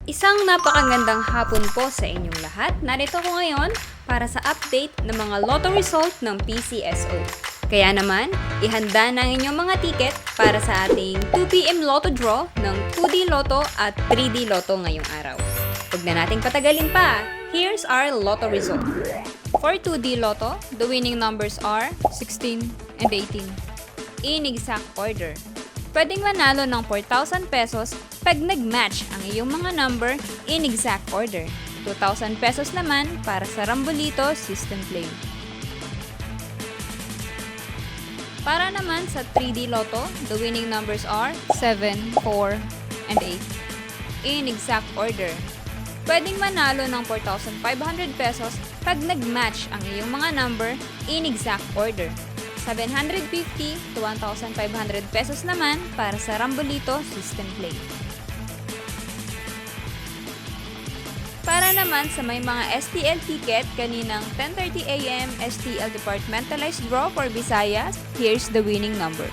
Isang napakagandang hapon po sa inyong lahat. Narito ko ngayon para sa update ng mga lotto result ng PCSO. Kaya naman, ihanda na ang inyong mga ticket para sa ating 2pm lotto draw ng 2D Lotto at 3D Lotto ngayong araw. Huwag na nating patagalin pa. Here's our lotto result. For 2D Lotto, the winning numbers are 16 and 18. In exact order. Pwedeng manalo ng 4,000 pesos pag nag-match ang iyong mga number in exact order. 2,000 pesos naman para sa Rambolito System Play. Para naman sa 3D Lotto, the winning numbers are 7, 4, and 8. In exact order. Pwedeng manalo ng 4,500 pesos pag nag-match ang iyong mga number in exact order. 750 to 1,500 pesos naman para sa Rambolito System Play. Para naman sa may mga STL ticket kaninang 10:30 AM STL Departmentalized Draw for Visayas, here's the winning number.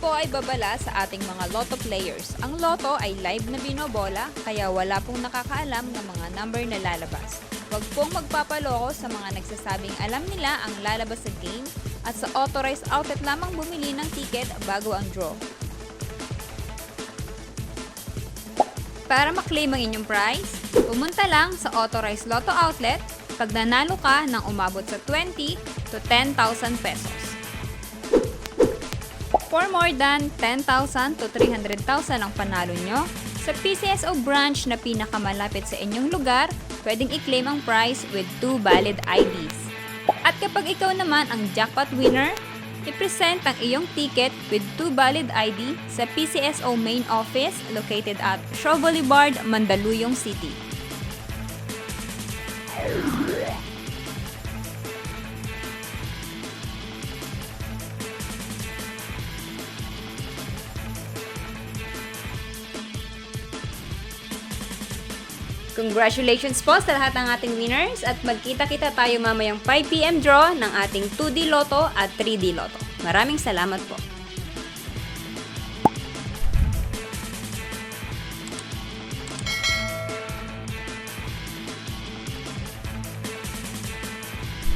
Po ay babala sa ating mga lotto players. Ang lotto ay live na binobola, kaya wala pong nakakaalam ng mga number na lalabas. Huwag pong magpapaloko sa mga nagsasabing alam nila ang lalabas sa game at sa authorized outlet lamang bumili ng ticket bago ang draw. Para maklaim ang inyong prize, pumunta lang sa authorized lotto outlet pag nanalo ka ng umabot sa 20 to 10,000 pesos. For more than 10,000 to 300,000 ang panalo nyo, sa PCSO branch na pinakamalapit sa inyong lugar, pwedeng i-claim ang prize with 2 valid IDs. At kapag ikaw naman ang jackpot winner, i-present ang iyong ticket with 2 valid ID sa PCSO main office located at Shaw Boulevard, Mandaluyong City. Congratulations po sa lahat ng ating winners at magkita-kita tayo mamayang 5pm draw ng ating 2D Lotto at 3D Lotto. Maraming salamat po.